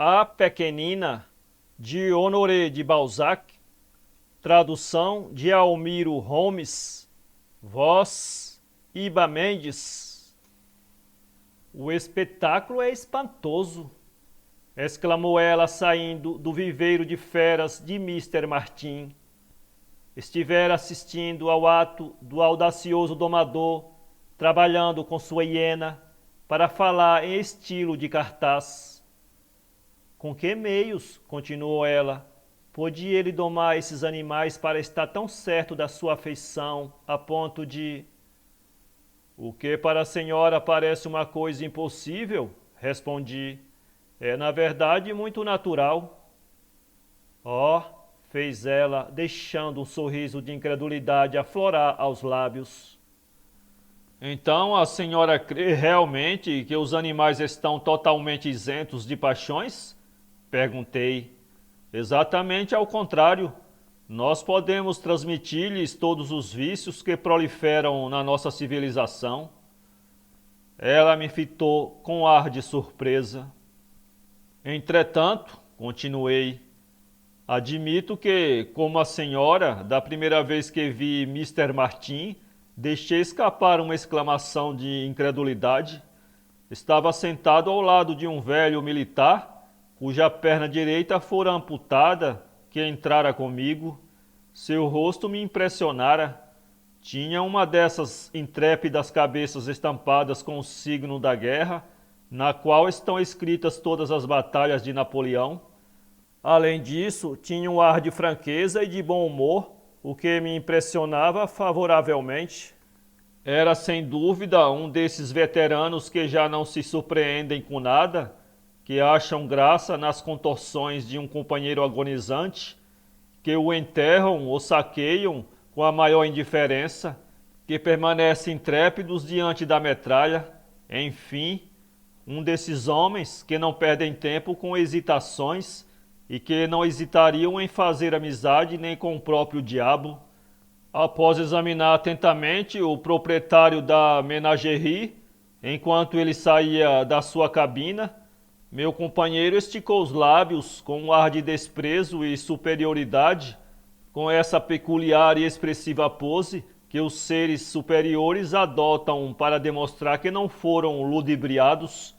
A Pequenina, de Honoré de Balzac, tradução de Almiro Holmes, voz Iba Mendes. O espetáculo é espantoso, exclamou ela saindo do viveiro de feras de Mr. Martin. Estivera assistindo ao ato do audacioso domador, trabalhando com sua hiena, para falar em estilo de cartaz. Com que meios, continuou ela, podia ele domar esses animais para estar tão certo da sua afeição, a ponto de... O que para a senhora parece uma coisa impossível, respondi, é na verdade muito natural. Oh, fez ela, deixando um sorriso de incredulidade aflorar aos lábios. Então a senhora crê realmente que os animais estão totalmente isentos de paixões? Perguntei. Exatamente ao contrário. Nós podemos transmitir-lhes todos os vícios que proliferam na nossa civilização. Ela me fitou com ar de surpresa. Entretanto, continuei, admito que, como a senhora, da primeira vez que vi Mr. Martin, deixei escapar uma exclamação de incredulidade. Estava sentado ao lado de um velho militar, cuja perna direita fora amputada, que entrara comigo. Seu rosto me impressionara. Tinha uma dessas intrépidas cabeças estampadas com o signo da guerra, na qual estão escritas todas as batalhas de Napoleão. Além disso, tinha um ar de franqueza e de bom humor, o que me impressionava favoravelmente. Era sem dúvida um desses veteranos que já não se surpreendem com nada, que acham graça nas contorções de um companheiro agonizante, que o enterram ou saqueiam com a maior indiferença, que permanecem intrépidos diante da metralha. Enfim, um desses homens que não perdem tempo com hesitações e que não hesitariam em fazer amizade nem com o próprio diabo. Após examinar atentamente o proprietário da menagerie, enquanto ele saía da sua cabina, meu companheiro esticou os lábios com um ar de desprezo e superioridade, com essa peculiar e expressiva pose que os seres superiores adotam para demonstrar que não foram ludibriados.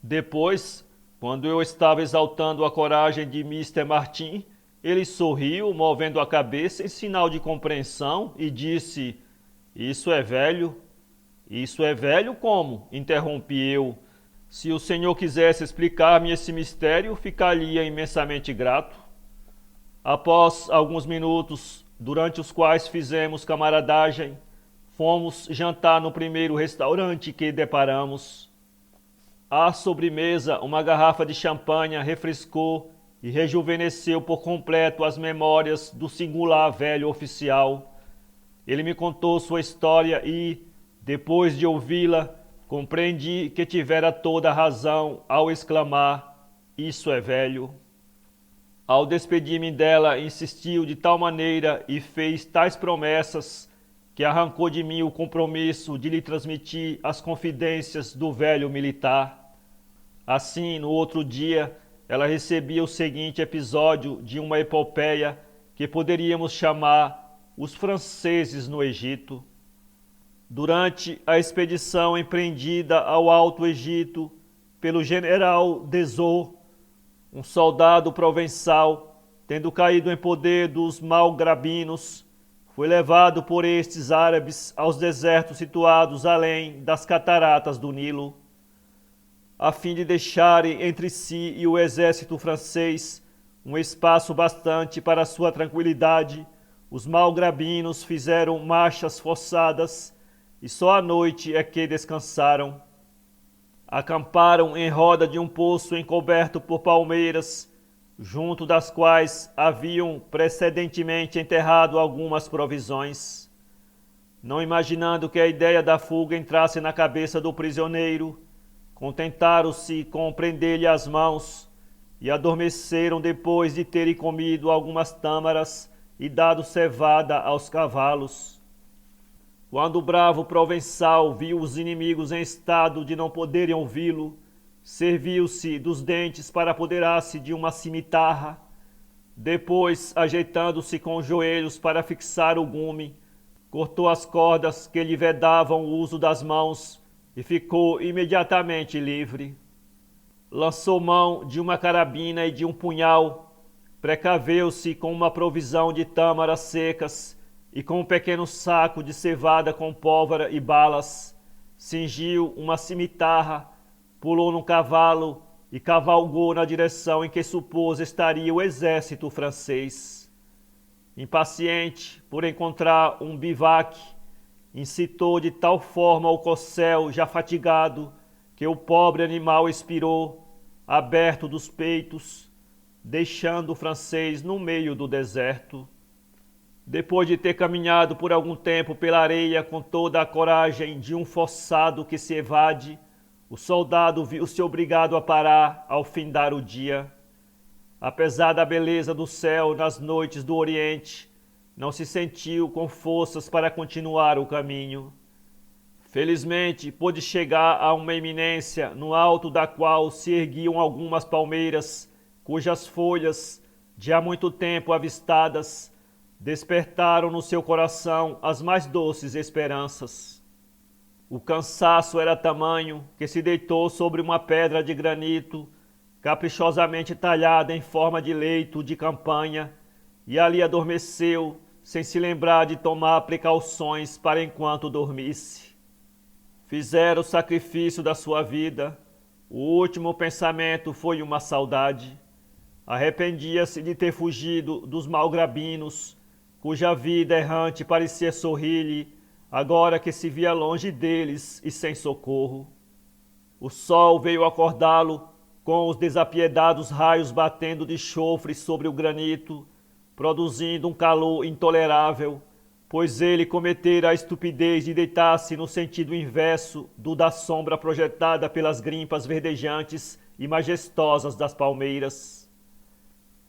Depois, quando eu estava exaltando a coragem de Mr. Martin, ele sorriu, movendo a cabeça em sinal de compreensão, e disse: Isso é velho? Isso é velho como? Interrompi eu. Se o senhor quisesse explicar-me esse mistério, ficaria imensamente grato. Após alguns minutos, durante os quais fizemos camaradagem, fomos jantar no primeiro restaurante que deparamos. À sobremesa, uma garrafa de champanhe refrescou e rejuvenesceu por completo as memórias do singular velho oficial. Ele me contou sua história e, depois de ouvi-la, compreendi que tivera toda a razão ao exclamar: Isso é velho. Ao despedir-me dela, insistiu de tal maneira e fez tais promessas que arrancou de mim o compromisso de lhe transmitir as confidências do velho militar. Assim, no outro dia, ela recebia o seguinte episódio de uma epopeia que poderíamos chamar Os Franceses no Egito. Durante a expedição empreendida ao Alto Egito pelo general Desor, um soldado provençal, tendo caído em poder dos malgrabinos, foi levado por estes árabes aos desertos situados além das cataratas do Nilo, a fim de deixarem entre si e o exército francês um espaço bastante para sua tranquilidade. Os malgrabinos fizeram marchas forçadas e só à noite é que descansaram. Acamparam em roda de um poço encoberto por palmeiras, junto das quais haviam precedentemente enterrado algumas provisões. Não imaginando que a ideia da fuga entrasse na cabeça do prisioneiro, contentaram-se com prender-lhe as mãos e adormeceram depois de terem comido algumas tâmaras e dado cevada aos cavalos. Quando o bravo provençal viu os inimigos em estado de não poderem ouvi-lo, Serviu-se dos dentes para apoderar-se de uma cimitarra. Depois, ajeitando-se com os joelhos para fixar o gume, cortou as cordas que lhe vedavam o uso das mãos e ficou imediatamente livre. Lançou mão de uma carabina e de um punhal, precaveu-se com uma provisão de tâmaras secas e com um pequeno saco de cevada com pólvora e balas, cingiu uma cimitarra, pulou num cavalo e cavalgou na direção em que supôs estaria o exército francês. Impaciente por encontrar um bivac, incitou de tal forma o corcel já fatigado que o pobre animal expirou, aberto dos peitos, deixando o francês no meio do deserto. Depois de ter caminhado por algum tempo pela areia com toda a coragem de um forçado que se evade, o soldado viu-se obrigado a parar ao findar o dia. Apesar da beleza do céu nas noites do Oriente, não se sentiu com forças para continuar o caminho. Felizmente, pôde chegar a uma eminência no alto da qual se erguiam algumas palmeiras, cujas folhas, de há muito tempo avistadas, despertaram no seu coração as mais doces esperanças. O cansaço era tamanho que se deitou sobre uma pedra de granito, caprichosamente talhada em forma de leito de campanha, e ali adormeceu, sem se lembrar de tomar precauções para enquanto dormisse. Fizera o sacrifício da sua vida. O último pensamento foi uma saudade. Arrependia-se de ter fugido dos malgrabinos, cuja vida errante parecia sorrir-lhe, agora que se via longe deles e sem socorro. O sol veio acordá-lo, com os desapiedados raios batendo de chofre sobre o granito, produzindo um calor intolerável, pois ele cometera a estupidez de deitar-se no sentido inverso do da sombra projetada pelas grimpas verdejantes e majestosas das palmeiras.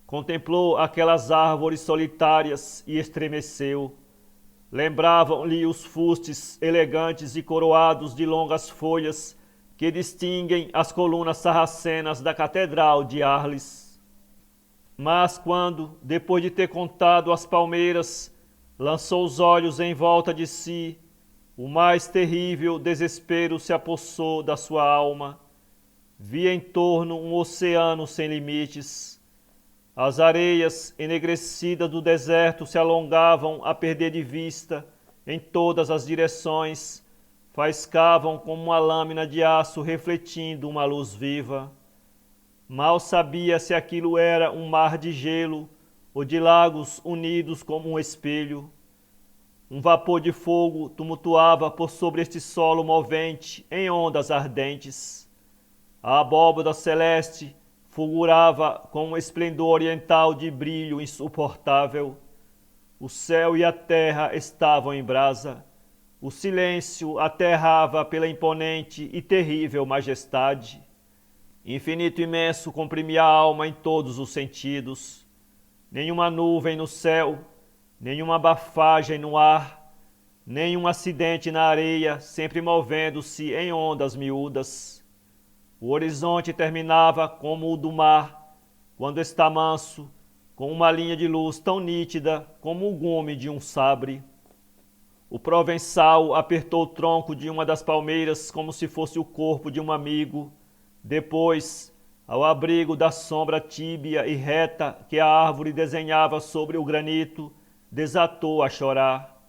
Contemplou aquelas árvores solitárias e estremeceu. Lembravam-lhe os fustes elegantes e coroados de longas folhas que distinguem as colunas sarracenas da Catedral de Arles. Mas quando, depois de ter contado as palmeiras, lançou os olhos em volta de si, o mais terrível desespero se apossou da sua alma. Via em torno um oceano sem limites. As areias enegrecidas do deserto se alongavam a perder de vista em todas as direções, faiscavam como uma lâmina de aço refletindo uma luz viva. Mal sabia se aquilo era um mar de gelo ou de lagos unidos como um espelho. Um vapor de fogo tumultuava por sobre este solo movente em ondas ardentes. A abóbada celeste fulgurava com um esplendor oriental de brilho insuportável. O céu e a terra estavam em brasa. O silêncio aterrava pela imponente e terrível majestade. Infinito imenso comprimia a alma em todos os sentidos. Nenhuma nuvem no céu, nenhuma bafagem no ar, nenhum acidente na areia, sempre movendo-se em ondas miúdas. O horizonte terminava como o do mar, quando está manso, com uma linha de luz tão nítida como o gume de um sabre. O provençal apertou o tronco de uma das palmeiras como se fosse o corpo de um amigo. Depois, ao abrigo da sombra tíbia e reta que a árvore desenhava sobre o granito, desatou a chorar.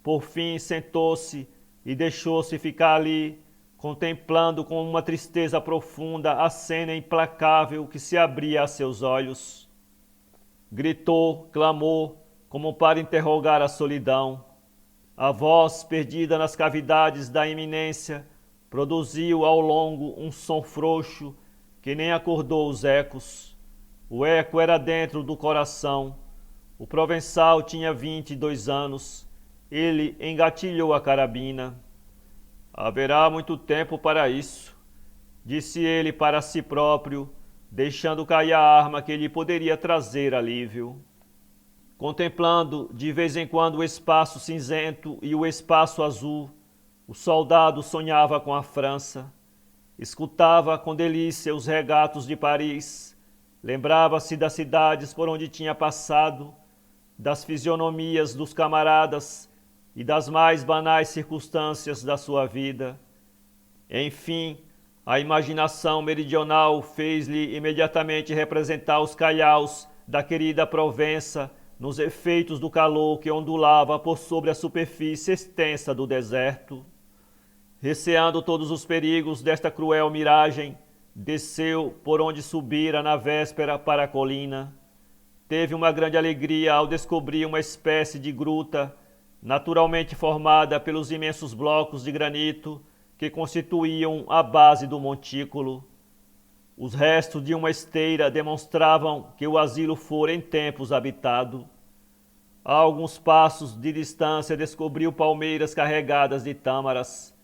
Por fim sentou-se e deixou-se ficar ali, contemplando com uma tristeza profunda a cena implacável que se abria a seus olhos. Gritou, clamou, como para interrogar a solidão. A voz, perdida nas cavidades da iminência, produziu ao longo um som frouxo que nem acordou os ecos. O eco era dentro do coração. O provençal tinha 22 anos. Ele engatilhou a carabina. Haverá muito tempo para isso, disse ele para si próprio, deixando cair a arma que lhe poderia trazer alívio. Contemplando de vez em quando o espaço cinzento e o espaço azul, o soldado sonhava com a França. Escutava com delícia os regatos de Paris, lembrava-se das cidades por onde tinha passado, das fisionomias dos camaradas e das mais banais circunstâncias da sua vida. Enfim, a imaginação meridional fez-lhe imediatamente representar os caiaus da querida Provença nos efeitos do calor que ondulava por sobre a superfície extensa do deserto. Receando todos os perigos desta cruel miragem, desceu por onde subira na véspera para a colina. Teve uma grande alegria ao descobrir uma espécie de gruta, naturalmente formada pelos imensos blocos de granito que constituíam a base do montículo. Os restos de uma esteira demonstravam que o asilo fora em tempos habitado. A alguns passos de distância descobriu palmeiras carregadas de tâmaras.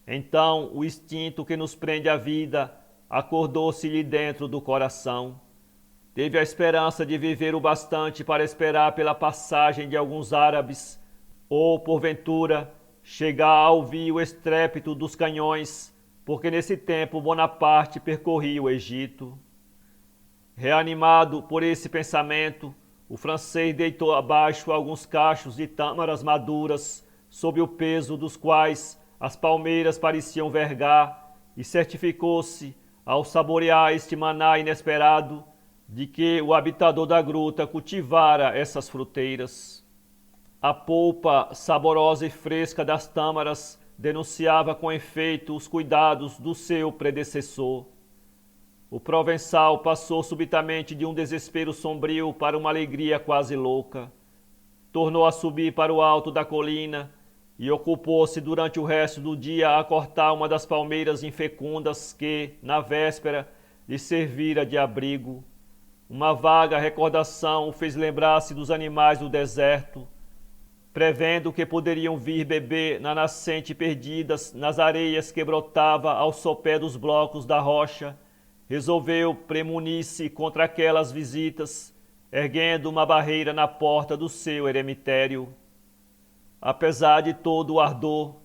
Então o instinto que nos prende à vida acordou-se-lhe dentro do coração. Teve a esperança de viver o bastante para esperar pela passagem de alguns árabes, ou, porventura, chegar a ouvir o estrépito dos canhões, porque nesse tempo Bonaparte percorria o Egito. Reanimado por esse pensamento, o francês deitou abaixo alguns cachos de tâmaras maduras, sob o peso dos quais as palmeiras pareciam vergar, e certificou-se, ao saborear este maná inesperado, de que o habitador da gruta cultivara essas fruteiras. A polpa saborosa e fresca das tâmaras denunciava com efeito os cuidados do seu predecessor. O provençal passou subitamente de um desespero sombrio para uma alegria quase louca. Tornou a subir para o alto da colina e ocupou-se durante o resto do dia a cortar uma das palmeiras infecundas que, na véspera, lhe servira de abrigo. Uma vaga recordação o fez lembrar-se dos animais do deserto, prevendo que poderiam vir beber na nascente perdidas nas areias que brotava ao sopé dos blocos da rocha. Resolveu premunir-se contra aquelas visitas, erguendo uma barreira na porta do seu eremitério. Apesar de todo o ardor,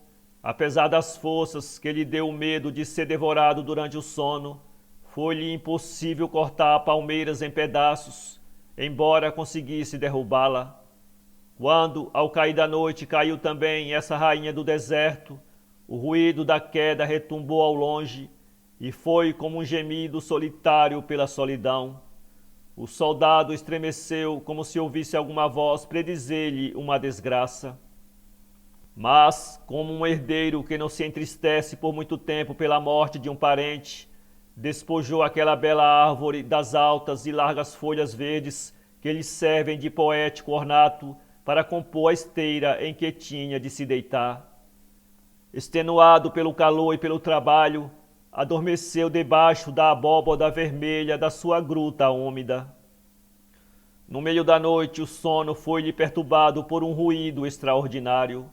apesar das forças que lhe deu o medo de ser devorado durante o sono, foi-lhe impossível cortar palmeiras em pedaços, embora conseguisse derrubá-la. Quando, ao cair da noite, caiu também essa rainha do deserto, o ruído da queda retumbou ao longe e foi como um gemido solitário pela solidão. O soldado estremeceu como se ouvisse alguma voz predizer-lhe uma desgraça. Mas, como um herdeiro que não se entristece por muito tempo pela morte de um parente, despojou aquela bela árvore das altas e largas folhas verdes que lhe servem de poético ornato para compor a esteira em que tinha de se deitar. Extenuado pelo calor e pelo trabalho, adormeceu debaixo da abóboda vermelha da sua gruta úmida. No meio da noite, o sono foi-lhe perturbado por um ruído extraordinário.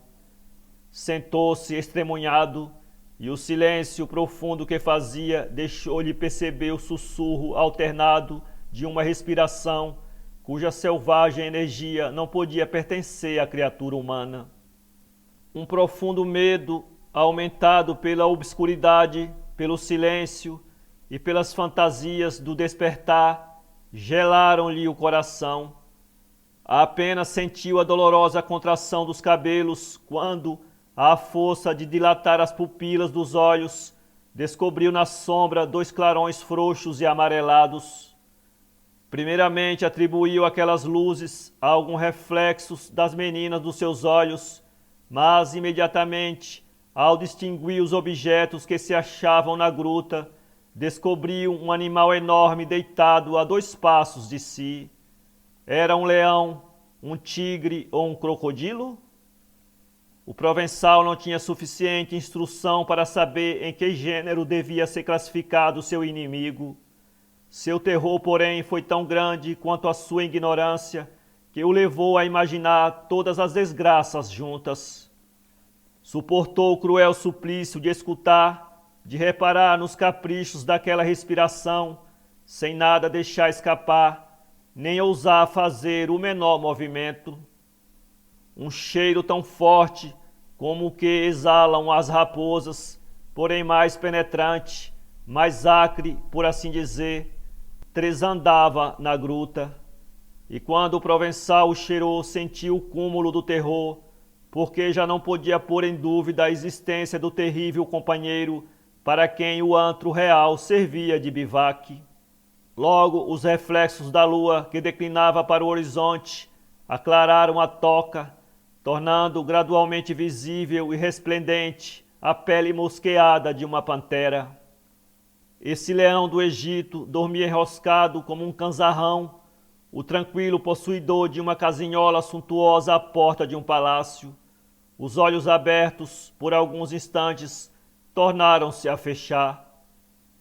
Sentou-se estremunhado e o silêncio profundo que fazia deixou-lhe perceber o sussurro alternado de uma respiração cuja selvagem energia não podia pertencer à criatura humana. Um profundo medo, aumentado pela obscuridade, pelo silêncio e pelas fantasias do despertar, gelaram-lhe o coração. Apenas sentiu a dolorosa contração dos cabelos quando, à força de dilatar as pupilas dos olhos, descobriu na sombra dois clarões frouxos e amarelados. Primeiramente atribuiu aquelas luzes a algum reflexos das meninas dos seus olhos, mas imediatamente, ao distinguir os objetos que se achavam na gruta, descobriu um animal enorme deitado a 2 passos de si. Era um leão, um tigre ou um crocodilo? O provençal não tinha suficiente instrução para saber em que gênero devia ser classificado seu inimigo. Seu terror, porém, foi tão grande quanto a sua ignorância, que o levou a imaginar todas as desgraças juntas. Suportou o cruel suplício de escutar, de reparar nos caprichos daquela respiração, sem nada deixar escapar, nem ousar fazer o menor movimento. Um cheiro tão forte como o que exalam as raposas, porém mais penetrante, mais acre, por assim dizer, tresandava na gruta. E quando o Provençal o cheirou, sentiu o cúmulo do terror, porque já não podia pôr em dúvida a existência do terrível companheiro para quem o antro real servia de bivaque. Logo, os reflexos da lua que declinava para o horizonte aclararam a toca, tornando gradualmente visível e resplendente a pele mosqueada de uma pantera. Esse leão do Egito dormia enroscado como um canzarrão, o tranquilo possuidor de uma casinhola suntuosa à porta de um palácio. Os olhos abertos, por alguns instantes, tornaram-se a fechar.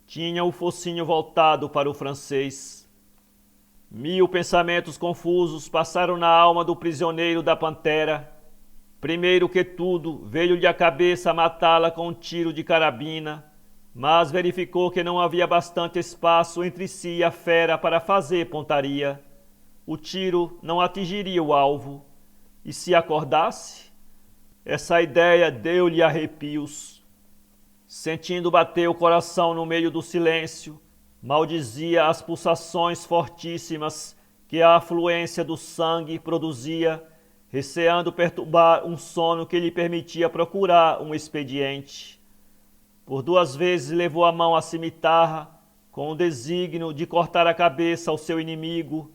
Tinha o focinho voltado para o francês. 1000 pensamentos confusos passaram na alma do prisioneiro da pantera. Primeiro que tudo, veio-lhe à cabeça matá-la com um tiro de carabina, mas verificou que não havia bastante espaço entre si e a fera para fazer pontaria. O tiro não atingiria o alvo. E se acordasse? Essa ideia deu-lhe arrepios. Sentindo bater o coração no meio do silêncio, maldizia as pulsações fortíssimas que a afluência do sangue produzia, receando perturbar um sono que lhe permitia procurar um expediente. Por 2 vezes levou a mão à cimitarra, com o desígnio de cortar a cabeça ao seu inimigo,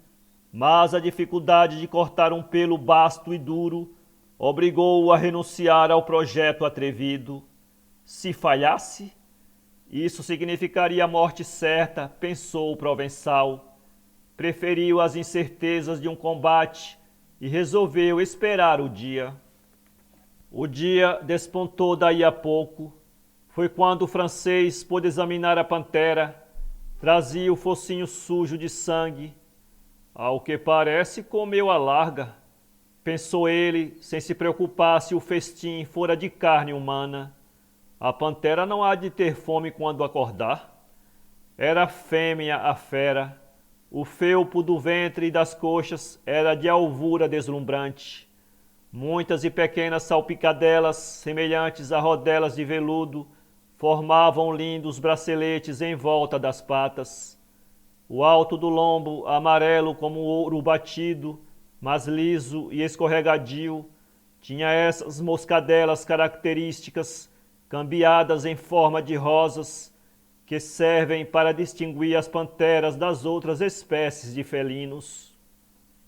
mas a dificuldade de cortar um pelo basto e duro obrigou-o a renunciar ao projeto atrevido. Se falhasse, isso significaria a morte certa, pensou o Provençal. Preferiu as incertezas de um combate e resolveu esperar o dia. O dia despontou daí a pouco. Foi quando o francês pôde examinar a pantera. Trazia o focinho sujo de sangue. Ao que parece, comeu a larga, pensou ele, sem se preocupar se o festim fora de carne humana. A pantera não há de ter fome quando acordar. Era fêmea a fera. O felpo do ventre e das coxas era de alvura deslumbrante. Muitas e pequenas salpicadelas, semelhantes a rodelas de veludo, formavam lindos braceletes em volta das patas. O alto do lombo, amarelo como ouro batido, mas liso e escorregadio, tinha essas moscadelas características, cambiadas em forma de rosas, que servem para distinguir as panteras das outras espécies de felinos.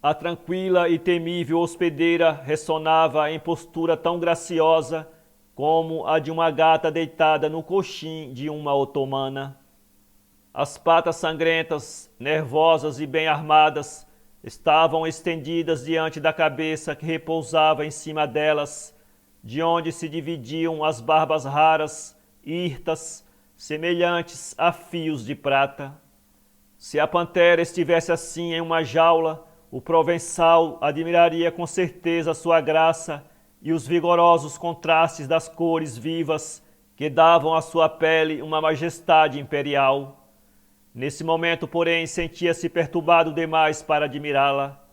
A tranquila e temível hospedeira ressonava em postura tão graciosa como a de uma gata deitada no coxim de uma otomana. As patas sangrentas, nervosas e bem armadas, estavam estendidas diante da cabeça que repousava em cima delas, de onde se dividiam as barbas raras, hirtas, semelhantes a fios de prata. Se a pantera estivesse assim em uma jaula, o Provençal admiraria com certeza sua graça e os vigorosos contrastes das cores vivas que davam à sua pele uma majestade imperial. Nesse momento, porém, sentia-se perturbado demais para admirá-la.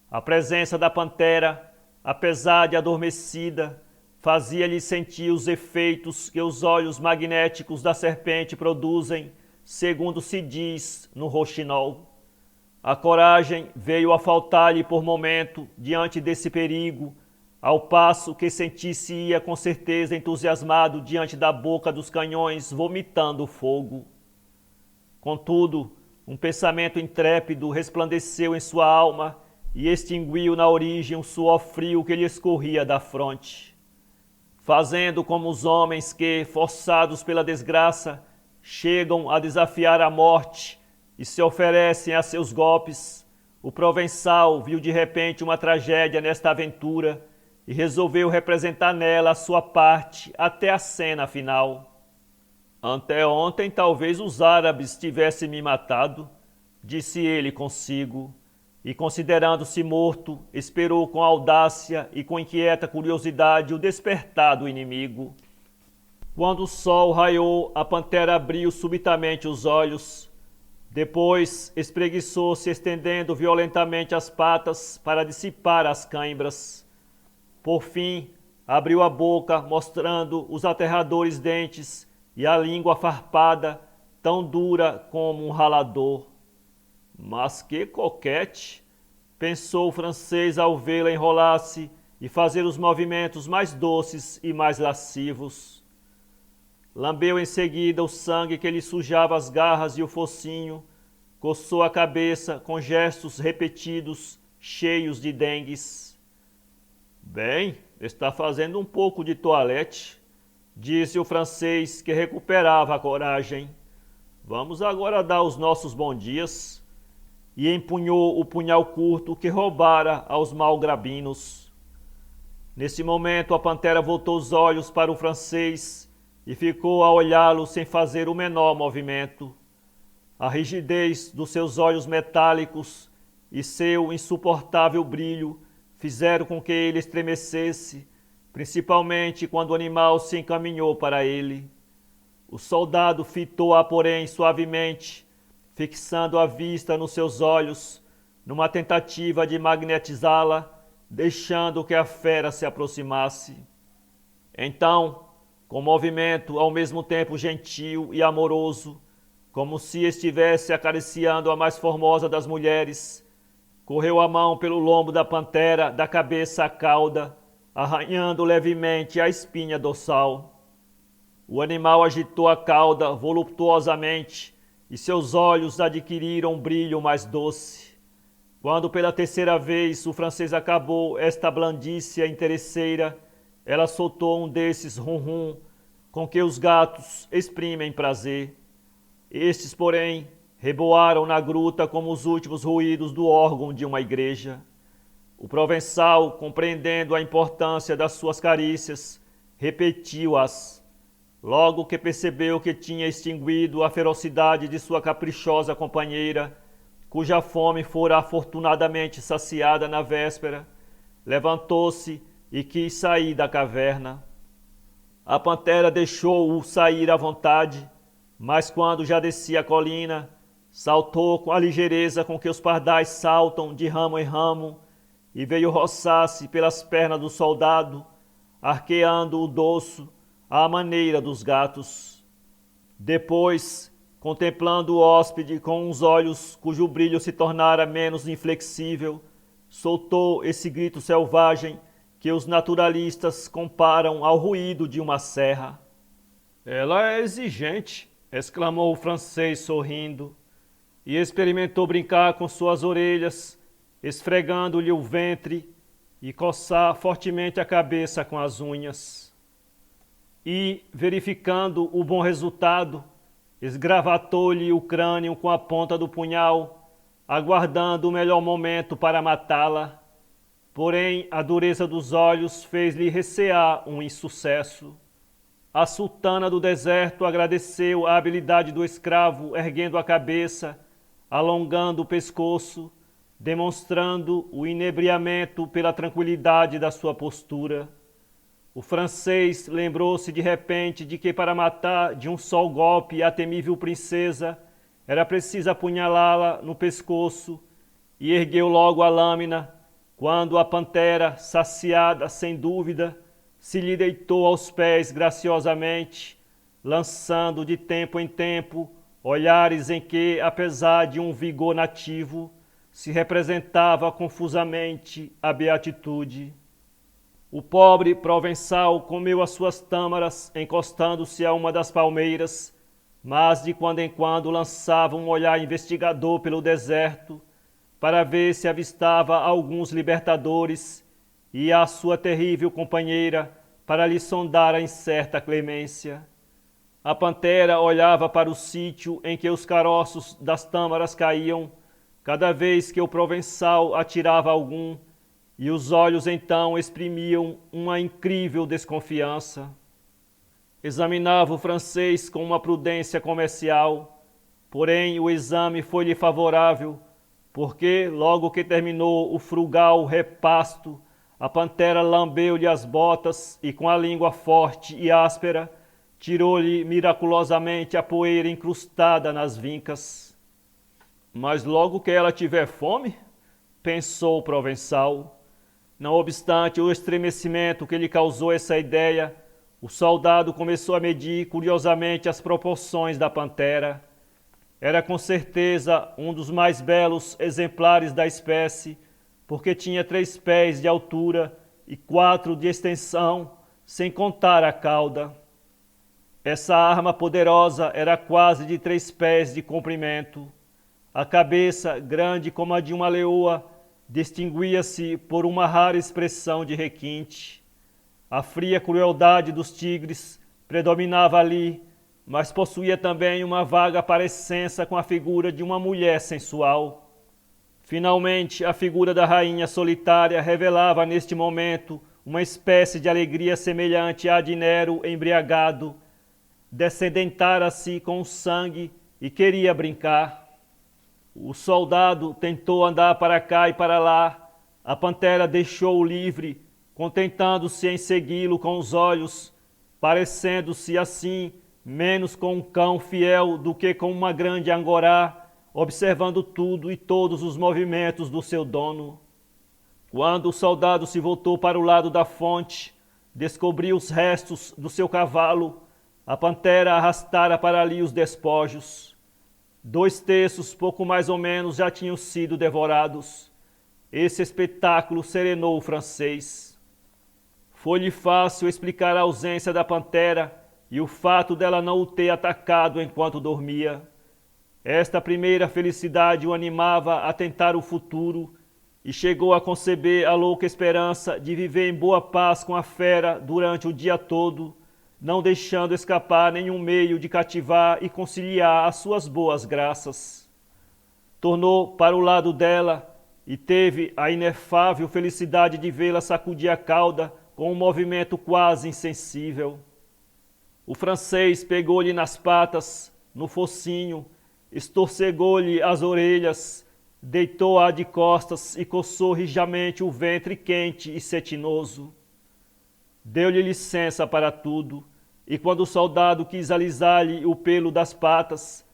A presença da pantera, apesar de adormecida, fazia-lhe sentir os efeitos que os olhos magnéticos da serpente produzem, segundo se diz no Rouxinol. A coragem veio a faltar-lhe por momento diante desse perigo, ao passo que sentisse-ia com certeza entusiasmado diante da boca dos canhões vomitando fogo. Contudo, um pensamento intrépido resplandeceu em sua alma e extinguiu na origem um suor frio que lhe escorria da fronte. Fazendo como os homens que, forçados pela desgraça, chegam a desafiar a morte e se oferecem a seus golpes, o Provençal viu de repente uma tragédia nesta aventura e resolveu representar nela a sua parte até a cena final. Anteontem talvez os árabes tivessem me matado, disse ele consigo, e considerando-se morto, esperou com audácia e com inquieta curiosidade o despertar do inimigo. Quando o sol raiou, a pantera abriu subitamente os olhos. Depois espreguiçou-se, estendendo violentamente as patas para dissipar as cãibras. Por fim, abriu a boca, mostrando os aterradores dentes e a língua farpada, tão dura como um ralador. Mas que coquete! Pensou o francês ao vê-la enrolar-se e fazer os movimentos mais doces e mais lascivos. Lambeu em seguida o sangue que lhe sujava as garras e o focinho, coçou a cabeça com gestos repetidos, cheios de dengues. Bem, está fazendo um pouco de toilette, disse o francês, que recuperava a coragem. Vamos agora dar os nossos bons dias. E empunhou o punhal curto que roubara aos malgrabinos. Nesse momento, a pantera voltou os olhos para o francês e ficou a olhá-lo sem fazer o menor movimento. A rigidez dos seus olhos metálicos e seu insuportável brilho fizeram com que ele estremecesse, principalmente quando o animal se encaminhou para ele. O soldado fitou-a, porém, suavemente, fixando a vista nos seus olhos, numa tentativa de magnetizá-la, deixando que a fera se aproximasse. Então, com movimento ao mesmo tempo gentil e amoroso, como se estivesse acariciando a mais formosa das mulheres, correu a mão pelo lombo da pantera, da cabeça à cauda, arranhando levemente a espinha dorsal. O animal agitou a cauda voluptuosamente, e seus olhos adquiriram um brilho mais doce. Quando pela terceira vez o francês acabou esta blandícia interesseira, ela soltou um desses rum-rum com que os gatos exprimem prazer. Estes, porém, reboaram na gruta como os últimos ruídos do órgão de uma igreja. O provençal, compreendendo a importância das suas carícias, repetiu-as. Logo que percebeu que tinha extinguido a ferocidade de sua caprichosa companheira, cuja fome fora afortunadamente saciada na véspera, levantou-se e quis sair da caverna. A pantera deixou-o sair à vontade, mas quando já descia a colina, saltou com a ligeireza com que os pardais saltam de ramo em ramo e veio roçar-se pelas pernas do soldado, arqueando o dorso à maneira dos gatos. Depois, contemplando o hóspede com uns olhos cujo brilho se tornara menos inflexível, soltou esse grito selvagem que os naturalistas comparam ao ruído de uma serra. Ela é exigente, exclamou o francês sorrindo, e experimentou brincar com suas orelhas, esfregando-lhe o ventre e coçar fortemente a cabeça com as unhas. E, verificando o bom resultado, esgravatou-lhe o crânio com a ponta do punhal, aguardando o melhor momento para matá-la. Porém, a dureza dos olhos fez-lhe recear um insucesso. A sultana do deserto agradeceu a habilidade do escravo, erguendo a cabeça, alongando o pescoço, demonstrando o inebriamento pela tranquilidade da sua postura. O francês lembrou-se de repente de que para matar de um só golpe a temível princesa era preciso apunhalá-la no pescoço e ergueu logo a lâmina, quando a pantera, saciada sem dúvida, se lhe deitou aos pés graciosamente, lançando de tempo em tempo olhares em que, apesar de um vigor nativo, se representava confusamente a beatitude. O pobre provençal comeu as suas tâmaras encostando-se a uma das palmeiras, mas de quando em quando lançava um olhar investigador pelo deserto para ver se avistava alguns libertadores e a sua terrível companheira para lhe sondar a incerta clemência. A pantera olhava para o sítio em que os caroços das tâmaras caíam, cada vez que o provençal atirava algum, e os olhos então exprimiam uma incrível desconfiança. Examinava o francês com uma prudência comercial, porém o exame foi-lhe favorável, porque, logo que terminou o frugal repasto, a pantera lambeu-lhe as botas e, com a língua forte e áspera, tirou-lhe miraculosamente a poeira incrustada nas vincas. Mas logo que ela tiver fome, pensou o provençal. Não obstante o estremecimento que lhe causou essa ideia, o soldado começou a medir curiosamente as proporções da pantera. Era com certeza um dos mais belos exemplares da espécie, porque tinha 3 pés de altura e 4 de extensão, sem contar a cauda. Essa arma poderosa era quase de 3 pés de comprimento. A cabeça, grande como a de uma leoa, distinguia-se por uma rara expressão de requinte. A fria crueldade dos tigres predominava ali, mas possuía também uma vaga parecença com a figura de uma mulher sensual. Finalmente, a figura da rainha solitária revelava neste momento uma espécie de alegria semelhante à de Nero embriagado. Descedentara-se com o sangue e queria brincar. O soldado tentou andar para cá e para lá. A pantera deixou-o livre, contentando-se em segui-lo com os olhos, parecendo-se assim menos com um cão fiel do que com uma grande angorá, observando tudo e todos os movimentos do seu dono. Quando o soldado se voltou para o lado da fonte, descobriu os restos do seu cavalo. A pantera arrastara para ali os despojos. 2/3, pouco mais ou menos, já tinham sido devorados. Esse espetáculo serenou o francês. Foi-lhe fácil explicar a ausência da pantera e o fato dela não o ter atacado enquanto dormia. Esta primeira felicidade o animava a tentar o futuro e chegou a conceber a louca esperança de viver em boa paz com a fera durante o dia todo, não deixando escapar nenhum meio de cativar e conciliar as suas boas graças. Tornou para o lado dela e teve a inefável felicidade de vê-la sacudir a cauda com um movimento quase insensível. O francês pegou-lhe nas patas, no focinho, estorcegou-lhe as orelhas, deitou-a de costas e coçou rijamente o ventre quente e cetinoso. Deu-lhe licença para tudo, e quando o soldado quis alisar-lhe o pelo das patas,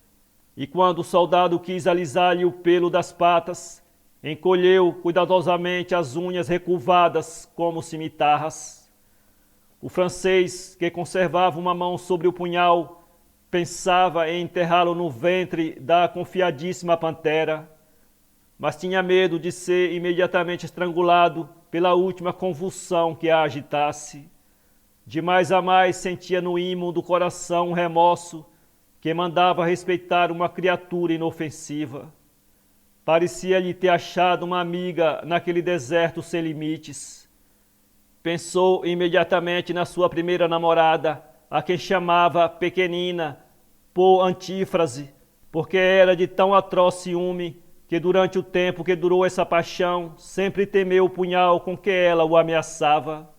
encolheu cuidadosamente as unhas recurvadas como cimitarras. O francês, que conservava uma mão sobre o punhal, pensava em enterrá-lo no ventre da confiadíssima pantera, mas tinha medo de ser imediatamente estrangulado pela última convulsão que a agitasse. De mais a mais sentia no ímã do coração um remorso que mandava respeitar uma criatura inofensiva. Parecia-lhe ter achado uma amiga naquele deserto sem limites. Pensou imediatamente na sua primeira namorada, a quem chamava Pequenina, por antífrase, porque era de tão atroz ciúme que durante o tempo que durou essa paixão, sempre temeu o punhal com que ela o ameaçava.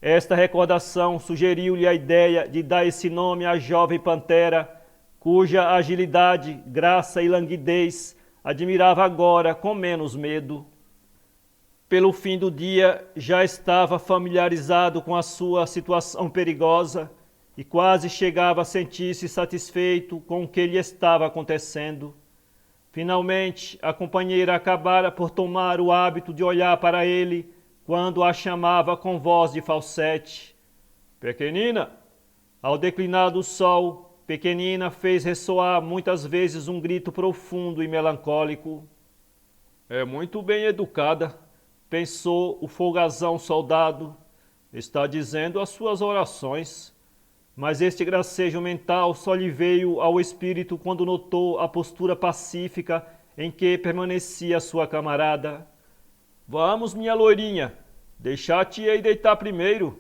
Esta recordação sugeriu-lhe a ideia de dar esse nome à jovem pantera, cuja agilidade, graça e languidez admirava agora com menos medo. Pelo fim do dia, já estava familiarizado com a sua situação perigosa e quase chegava a sentir-se satisfeito com o que lhe estava acontecendo. Finalmente, a companheira acabara por tomar o hábito de olhar para ele quando a chamava com voz de falsete. Pequenina! Ao declinar do sol, Pequenina fez ressoar muitas vezes um grito profundo e melancólico. É muito bem educada, pensou o folgazão soldado. Está dizendo as suas orações. Mas este gracejo mental só lhe veio ao espírito quando notou a postura pacífica em que permanecia sua camarada. Vamos, minha loirinha, deixa a tia ir deitar primeiro,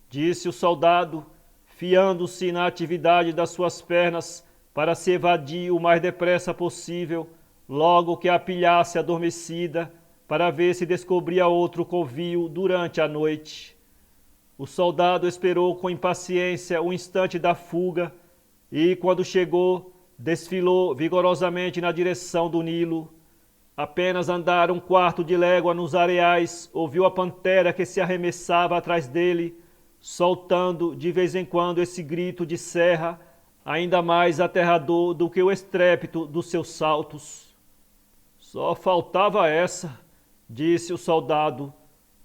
disse o soldado, fiando-se na atividade das suas pernas para se evadir o mais depressa possível, logo que a pilhasse adormecida, para ver se descobria outro covil durante a noite. O soldado esperou com impaciência o instante da fuga e, quando chegou, desfilou vigorosamente na direção do Nilo. Apenas andar 1/4 de légua nos areais, ouviu a pantera que se arremessava atrás dele, soltando de vez em quando esse grito de serra, ainda mais aterrador do que o estrépito dos seus saltos. Só faltava essa, disse o soldado.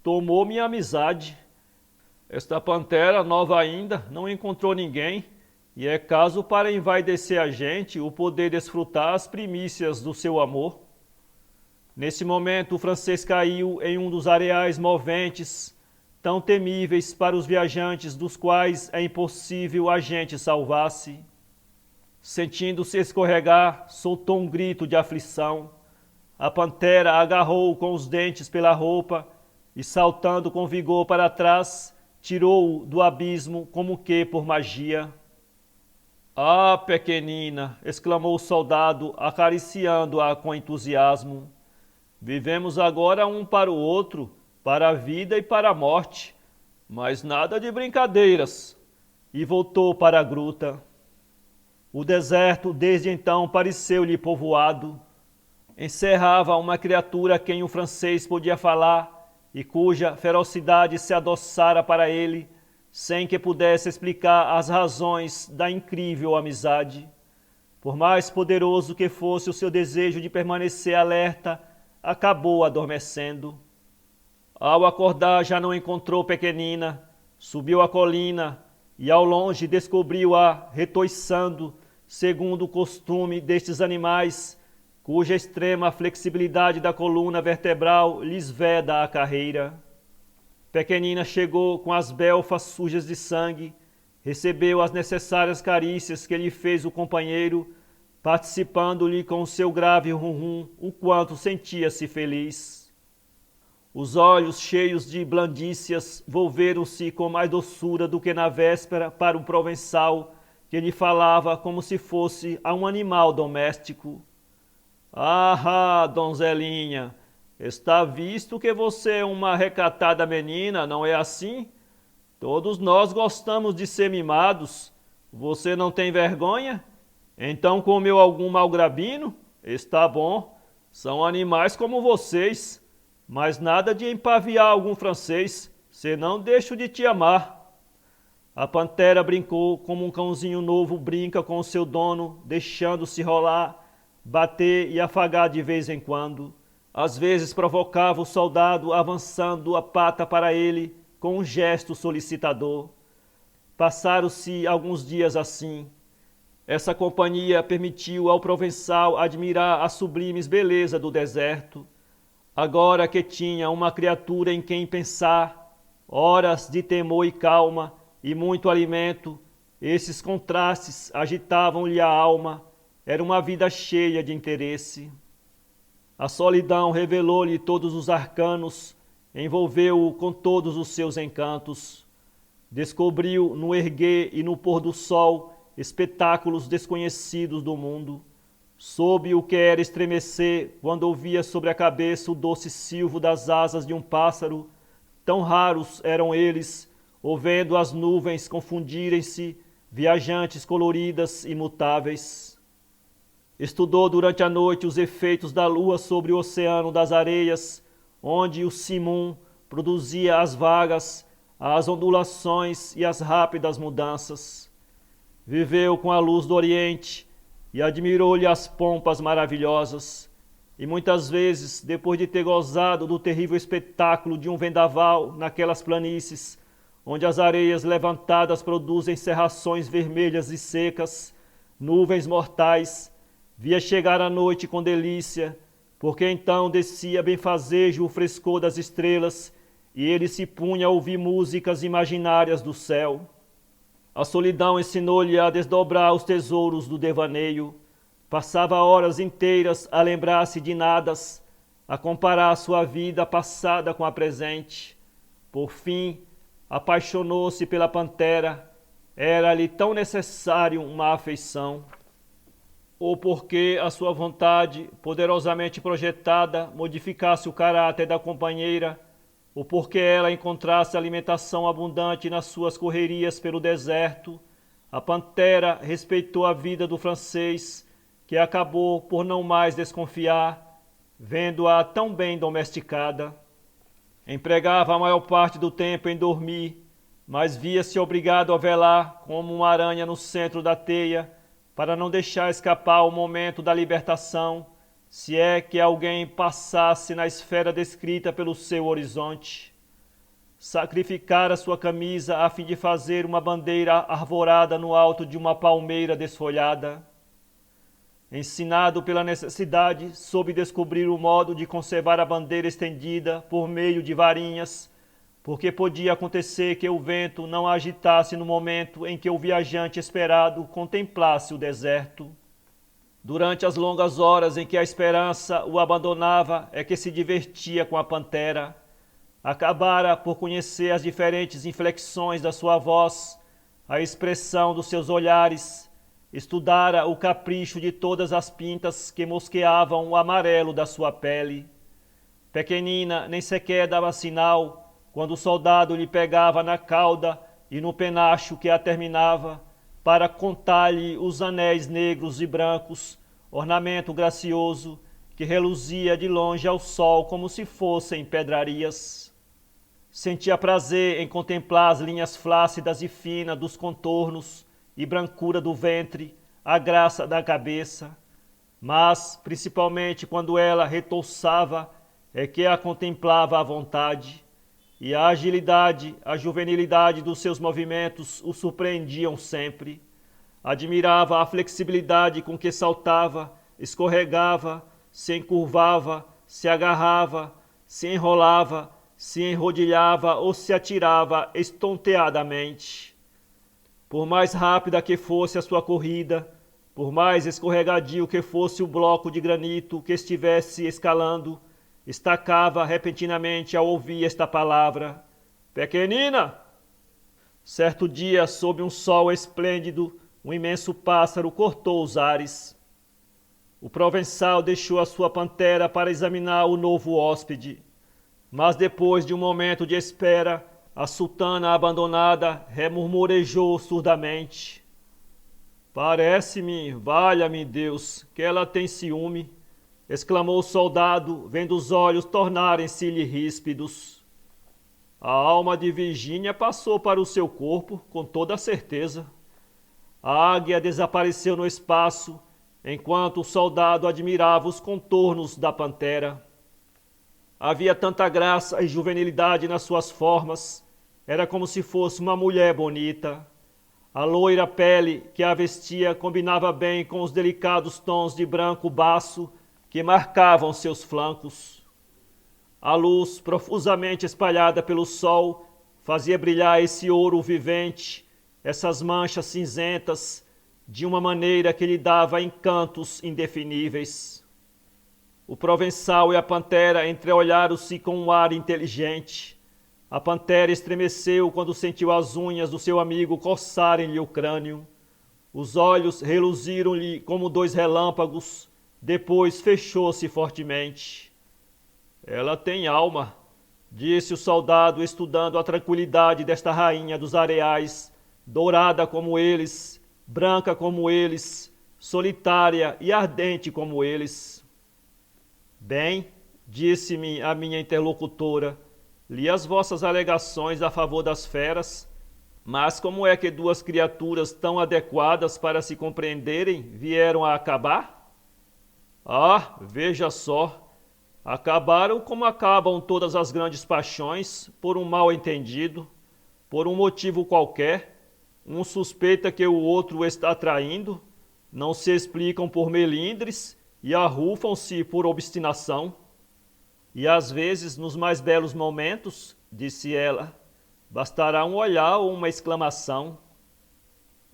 Tomou minha amizade. Esta pantera, nova ainda, não encontrou ninguém E é caso para envaidecer a gente o poder desfrutar as primícias do seu amor. Nesse momento, o francês caiu em um dos areais moventes, tão temíveis para os viajantes, dos quais é impossível a gente salvar-se. Sentindo-se escorregar, soltou um grito de aflição. A pantera agarrou-o com os dentes pela roupa e, saltando com vigor para trás, tirou-o do abismo como que por magia. Ah, pequenina! Exclamou o soldado, acariciando-a com entusiasmo. Vivemos agora um para o outro, para a vida e para a morte, mas nada de brincadeiras. E voltou para a gruta. O deserto desde então pareceu-lhe povoado. Encerrava uma criatura a quem o francês podia falar e cuja ferocidade se adoçara para ele, sem que pudesse explicar as razões da incrível amizade. Por mais poderoso que fosse o seu desejo de permanecer alerta, acabou adormecendo. Ao acordar já não encontrou pequenina, subiu a colina e ao longe descobriu-a retoiçando, segundo o costume destes animais, cuja extrema flexibilidade da coluna vertebral lhes veda a carreira. Pequenina chegou com as belfas sujas de sangue, recebeu as necessárias carícias que lhe fez o companheiro, participando-lhe com o seu grave rum-rum o quanto sentia-se feliz. Os olhos cheios de blandícias volveram-se com mais doçura do que na véspera para o provençal, que lhe falava como se fosse a um animal doméstico. Ah, donzelinha, está visto que você é uma recatada menina, não é assim? Todos nós gostamos de ser mimados. Você não tem vergonha? Então comeu algum malgrabino? Está bom, são animais como vocês, mas nada de empaviar algum francês, senão deixo de te amar. A pantera brincou como um cãozinho novo brinca com o seu dono, deixando-se rolar, bater e afagar de vez em quando. Às vezes provocava o soldado avançando a pata para ele com um gesto solicitador. Passaram-se alguns dias assim. Essa companhia permitiu ao provençal admirar a sublimes beleza do deserto. Agora que tinha uma criatura em quem pensar, horas de temor e calma e muito alimento, esses contrastes agitavam-lhe a alma. Era uma vida cheia de interesse. A solidão revelou-lhe todos os arcanos, envolveu-o com todos os seus encantos. Descobriu no erguer e no pôr do sol espetáculos desconhecidos do mundo. Soube o que era estremecer quando ouvia sobre a cabeça o doce silvo das asas de um pássaro. Tão raros eram eles, ouvendo as nuvens confundirem-se, viajantes coloridas e mutáveis. Estudou durante a noite os efeitos da lua sobre o oceano das areias, onde o simum produzia as vagas, as ondulações e as rápidas mudanças. Viveu com a luz do Oriente e admirou-lhe as pompas maravilhosas. E muitas vezes, depois de ter gozado do terrível espetáculo de um vendaval naquelas planícies, onde as areias levantadas produzem cerrações vermelhas e secas, nuvens mortais, via chegar a noite com delícia, porque então descia benfazejo o frescor das estrelas e ele se punha a ouvir músicas imaginárias do céu. A solidão ensinou-lhe a desdobrar os tesouros do devaneio. Passava horas inteiras a lembrar-se de nadas, a comparar sua vida passada com a presente. Por fim, apaixonou-se pela pantera. Era-lhe tão necessário uma afeição. Ou porque a sua vontade, poderosamente projetada, modificasse o caráter da companheira, ou porque ela encontrasse alimentação abundante nas suas correrias pelo deserto, a pantera respeitou a vida do francês, que acabou por não mais desconfiar, vendo-a tão bem domesticada. Empregava a maior parte do tempo em dormir, mas via-se obrigado a velar como uma aranha no centro da teia, para não deixar escapar o momento da libertação, se é que alguém passasse na esfera descrita pelo seu horizonte. sacrificara sua camisa a fim de fazer uma bandeira arvorada no alto de uma palmeira desfolhada. Ensinado pela necessidade, soube descobrir o modo de conservar a bandeira estendida por meio de varinhas, porque podia acontecer que o vento não a agitasse no momento em que o viajante esperado contemplasse o deserto. Durante as longas horas em que a esperança o abandonava, é que se divertia com a pantera. Acabara por conhecer as diferentes inflexões da sua voz, a expressão dos seus olhares, estudara o capricho de todas as pintas que mosqueavam o amarelo da sua pele. Pequenina nem sequer dava sinal, quando o soldado lhe pegava na cauda e no penacho que a terminava, para contar-lhe os anéis negros e brancos, ornamento gracioso, que reluzia de longe ao sol como se fossem pedrarias. Sentia prazer em contemplar as linhas flácidas e finas dos contornos e brancura do ventre, a graça da cabeça, mas, principalmente quando ela retouçava, é que a contemplava à vontade, e a agilidade, a juvenilidade dos seus movimentos o surpreendiam sempre. Admirava a flexibilidade com que saltava, escorregava, se encurvava, se agarrava, se enrolava, se enrodilhava ou se atirava estonteadamente. Por mais rápida que fosse a sua corrida, por mais escorregadio que fosse o bloco de granito que estivesse escalando, estacava repentinamente ao ouvir esta palavra: Pequenina! Certo dia, sob um sol esplêndido, um imenso pássaro cortou os ares. O provençal deixou a sua pantera para examinar o novo hóspede, mas depois de um momento de espera, a sultana abandonada remurmurejou surdamente: Parece-me, valha-me Deus, que ela tem ciúme, exclamou o soldado, vendo os olhos tornarem-se-lhe ríspidos. A alma de Virgínia passou para o seu corpo, com toda a certeza. A águia desapareceu no espaço, enquanto o soldado admirava os contornos da pantera. Havia tanta graça e juvenilidade nas suas formas, era como se fosse uma mulher bonita. A loira pele que a vestia combinava bem com os delicados tons de branco baço que marcavam seus flancos. A luz, profusamente espalhada pelo sol, fazia brilhar esse ouro vivente, essas manchas cinzentas, de uma maneira que lhe dava encantos indefiníveis. O provençal e a pantera entreolharam-se com um ar inteligente. A pantera estremeceu quando sentiu as unhas do seu amigo coçarem-lhe o crânio. Os olhos reluziram-lhe como dois relâmpagos, depois fechou-se fortemente. Ela tem alma, disse o soldado, estudando a tranquilidade desta rainha dos areais, dourada como eles, branca como eles, solitária e ardente como eles. Bem, disse-me a minha interlocutora, li as vossas alegações a favor das feras, mas como é que duas criaturas tão adequadas para se compreenderem vieram a acabar? Ah, veja só, acabaram como acabam todas as grandes paixões, por um mal-entendido, por um motivo qualquer. Um suspeita que o outro o está traindo, não se explicam por melindres e arrufam-se por obstinação. E às vezes, nos mais belos momentos, disse ela, bastará um olhar ou uma exclamação.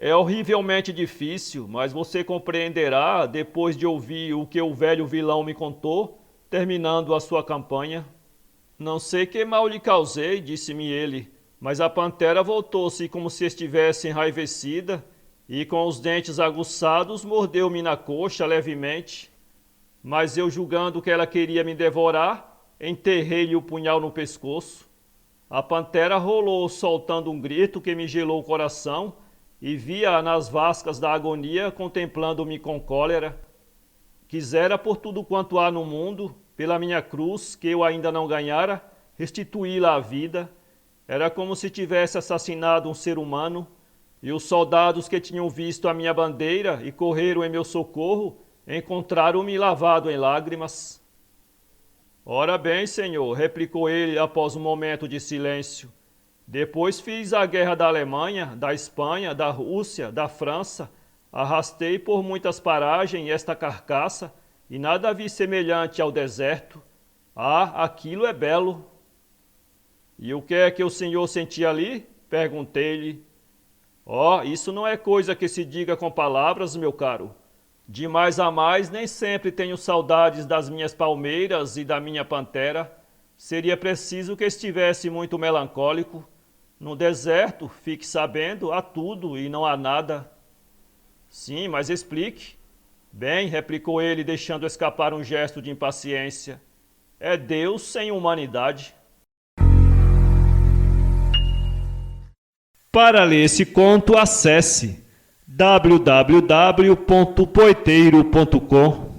É horrivelmente difícil, mas você compreenderá depois de ouvir o que o velho vilão me contou, terminando a sua campanha. Não sei que mal lhe causei, disse-me ele, mas a pantera voltou-se como se estivesse enraivecida e com os dentes aguçados mordeu-me na coxa levemente. Mas eu, julgando que ela queria me devorar, enterrei-lhe o punhal no pescoço. A pantera rolou soltando um grito que me gelou o coração e via nas vascas da agonia contemplando-me com cólera. Quisera por tudo quanto há no mundo, pela minha cruz, que eu ainda não ganhara, restituí-la à vida. Era como se tivesse assassinado um ser humano, e os soldados que tinham visto a minha bandeira e correram em meu socorro, encontraram-me lavado em lágrimas. Ora bem, senhor, replicou ele após um momento de silêncio. Depois fiz a guerra da Alemanha, da Espanha, da Rússia, da França. Arrastei por muitas paragens esta carcaça e nada vi semelhante ao deserto. Ah, aquilo é belo. E o que é que o senhor sentia ali? Perguntei-lhe. Oh, isso não é coisa que se diga com palavras, meu caro. De mais a mais, nem sempre tenho saudades das minhas palmeiras e da minha pantera. Seria preciso que estivesse muito melancólico. No deserto, fique sabendo, há tudo e não há nada. Sim, mas explique. Bem, replicou ele, deixando escapar um gesto de impaciência. É Deus sem humanidade. Para ler esse conto, acesse www.poeteiro.com